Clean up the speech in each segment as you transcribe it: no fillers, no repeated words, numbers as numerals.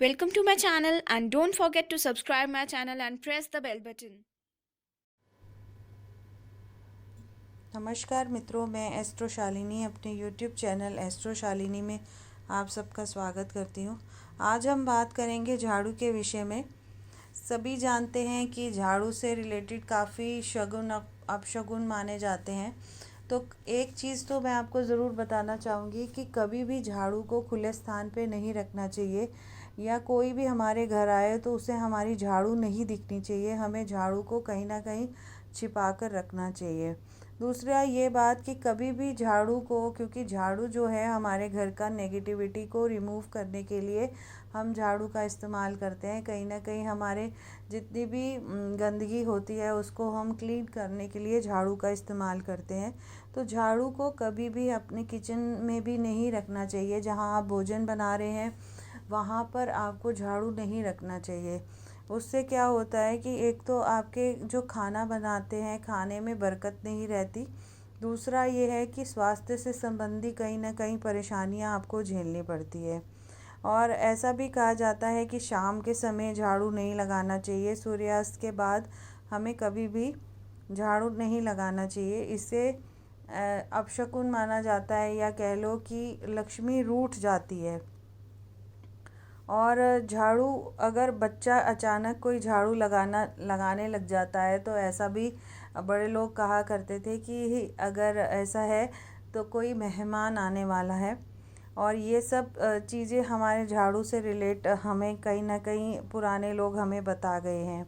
Welcome to my channel and don't forget to subscribe my channel and press the bell button. नमस्कार मित्रों, मैं astro Shalini अपने YouTube channel astro Shalini में आप सबका स्वागत करती हूँ। आज हम बात करेंगे झाड़ू के विषय में। सभी जानते हैं कि झाड़ू से रिलेटेड काफ़ी शगुन अपशगुन माने जाते हैं। तो एक चीज़ तो मैं आपको ज़रूर बताना चाहूँगी कि कभी भी झाड़ू को खुले स्थान पे नहीं रखना चाहिए, या कोई भी हमारे घर आए तो उसे हमारी झाड़ू नहीं दिखनी चाहिए। हमें झाड़ू को कहीं ना कहीं छिपा कर रखना चाहिए। दूसरा ये बात कि कभी भी झाड़ू को, क्योंकि झाड़ू जो है हमारे घर का नेगेटिविटी को रिमूव करने के लिए हम झाड़ू का इस्तेमाल करते हैं। कहीं ना कहीं हमारे जितनी भी गंदगी होती है उसको हम क्लीन करने के लिए झाड़ू का इस्तेमाल करते हैं। तो झाड़ू को कभी भी अपने किचन में भी नहीं रखना चाहिए। जहाँ आप भोजन बना रहे हैं वहाँ पर आपको झाड़ू नहीं रखना चाहिए। उससे क्या होता है कि एक तो आपके जो खाना बनाते हैं खाने में बरकत नहीं रहती। दूसरा ये है कि स्वास्थ्य से संबंधी कहीं ना कहीं परेशानियां आपको झेलनी पड़ती है। और ऐसा भी कहा जाता है कि शाम के समय झाड़ू नहीं लगाना चाहिए। सूर्यास्त के बाद हमें कभी भी झाड़ू नहीं लगाना चाहिए। इससे अपशकुन माना जाता है, या कह लो कि लक्ष्मी रूठ जाती है। और झाड़ू, अगर बच्चा अचानक कोई झाड़ू लगाने लग जाता है तो ऐसा भी बड़े लोग कहा करते थे कि अगर ऐसा है तो कोई मेहमान आने वाला है। और ये सब चीज़ें हमारे झाड़ू से रिलेट हमें कहीं ना कहीं पुराने लोग हमें बता गए हैं।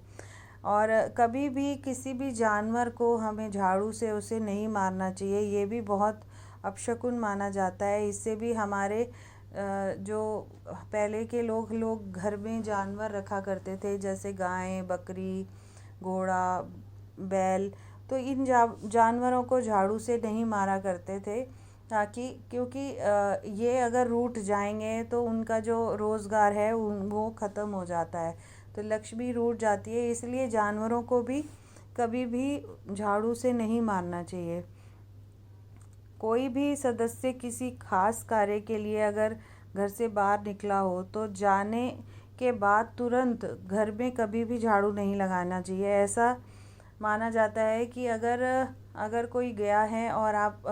और कभी भी किसी भी जानवर को हमें झाड़ू से उसे नहीं मारना चाहिए। ये भी बहुत अपशकुन माना जाता है। इससे भी हमारे जो पहले के लोग घर में जानवर रखा करते थे, जैसे गाय, बकरी, घोड़ा, बैल, तो इन जानवरों को झाड़ू से नहीं मारा करते थे, ताकि क्योंकि ये अगर रूठ जाएंगे तो उनका जो रोज़गार है वो ख़त्म हो जाता है, तो लक्ष्मी रूठ जाती है। इसलिए जानवरों को भी कभी भी झाड़ू से नहीं मारना चाहिए। कोई भी सदस्य किसी खास कार्य के लिए अगर घर से बाहर निकला हो तो जाने के बाद तुरंत घर में कभी भी झाड़ू नहीं लगाना चाहिए। ऐसा माना जाता है कि अगर कोई गया है और आप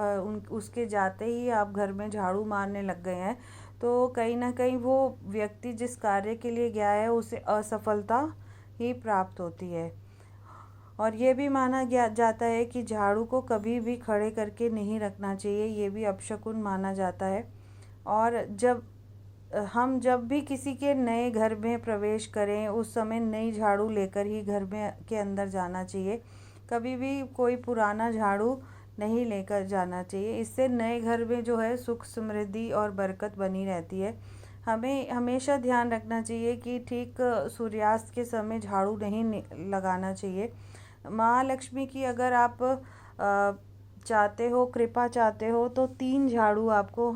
उसके जाते ही आप घर में झाड़ू मारने लग गए हैं तो कहीं ना कहीं वो व्यक्ति जिस कार्य के लिए गया है उसे असफलता ही प्राप्त होती है। और ये भी माना जाता है कि झाड़ू को कभी भी खड़े करके नहीं रखना चाहिए। ये भी अपशकुन माना जाता है। और जब भी किसी के नए घर में प्रवेश करें उस समय नई झाड़ू लेकर ही घर में के अंदर जाना चाहिए। कभी भी कोई पुराना झाड़ू नहीं लेकर जाना चाहिए। इससे नए घर में जो है सुख समृद्धि और बरकत बनी रहती है। हमें हमेशा ध्यान रखना चाहिए कि ठीक सूर्यास्त के समय झाड़ू नहीं लगाना चाहिए। महालक्ष्मी की अगर आप चाहते हो, कृपा चाहते हो, तो 3 झाड़ू आपको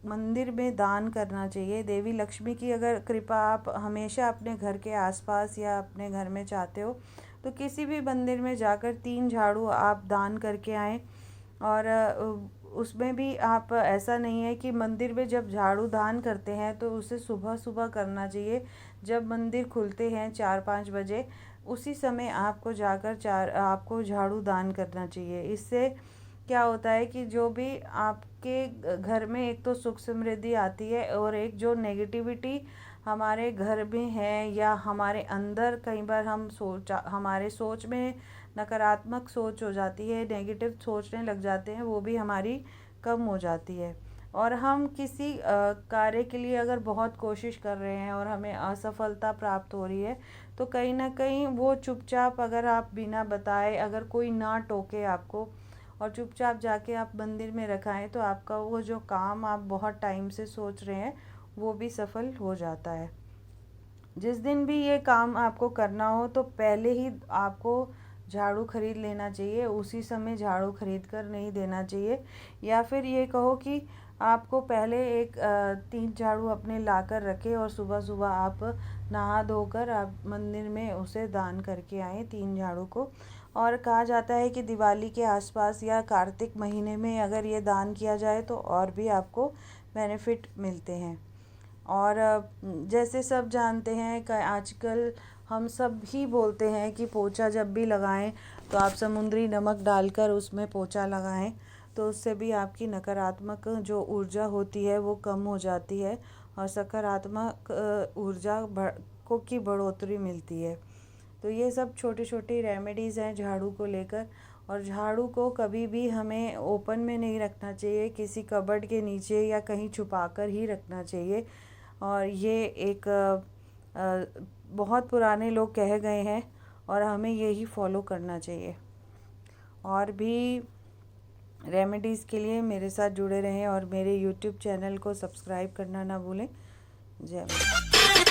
मंदिर में दान करना चाहिए। देवी लक्ष्मी की अगर कृपा आप हमेशा अपने घर के आसपास या अपने घर में चाहते हो तो किसी भी मंदिर में जाकर 3 झाड़ू आप दान करके आएँ। और उसमें भी आप, ऐसा नहीं है कि मंदिर में जब झाड़ू दान करते हैं तो उसे सुबह सुबह करना चाहिए। जब मंदिर खुलते हैं 4-5 बजे उसी समय आपको झाड़ू दान करना चाहिए। इससे क्या होता है कि जो भी आपके घर में एक तो सुख समृद्धि आती है, और एक जो नेगेटिविटी हमारे घर में है या हमारे अंदर कई बार हमारे सोच में नकारात्मक सोच हो जाती है, नेगेटिव सोचने लग जाते हैं, वो भी हमारी कम हो जाती है। और हम किसी कार्य के लिए अगर बहुत कोशिश कर रहे हैं और हमें असफलता प्राप्त हो रही है तो कहीं ना कहीं वो चुपचाप, अगर आप बिना बताए, अगर कोई ना टोके आपको और चुपचाप जाके आप मंदिर में रखाएं तो आपका वो जो काम आप बहुत टाइम से सोच रहे हैं वो भी सफल हो जाता है। जिस दिन भी ये काम आपको करना हो तो पहले ही आपको झाड़ू खरीद लेना चाहिए। उसी समय झाड़ू खरीद कर नहीं देना चाहिए। या फिर ये कहो कि आपको पहले 3 झाड़ू अपने ला कर रखें और सुबह सुबह आप नहा धोकर आप मंदिर में उसे दान करके आएँ 3 झाड़ू को। और कहा जाता है कि दिवाली के आसपास या कार्तिक महीने में अगर ये दान किया जाए तो और भी आपको बेनिफिट मिलते हैं। और जैसे सब जानते हैं कि आजकल हम सब ही बोलते हैं कि पोछा जब भी लगाएं तो आप समुद्री नमक डालकर उसमें पोछा लगाएं, तो उससे भी आपकी नकारात्मक जो ऊर्जा होती है वो कम हो जाती है और सकारात्मक ऊर्जा की बढ़ोतरी मिलती है। तो ये सब छोटी छोटी रेमेडीज़ हैं झाड़ू को लेकर। और झाड़ू को कभी भी हमें ओपन में नहीं रखना चाहिए, किसी कबर्ड के नीचे या कहीं छुपा कर ही रखना चाहिए। और ये एक बहुत पुराने लोग कह गए हैं और हमें यही फॉलो करना चाहिए। और भी रेमेडीज़ के लिए मेरे साथ जुड़े रहें और मेरे यूट्यूब चैनल को सब्सक्राइब करना ना भूलें। जय माता।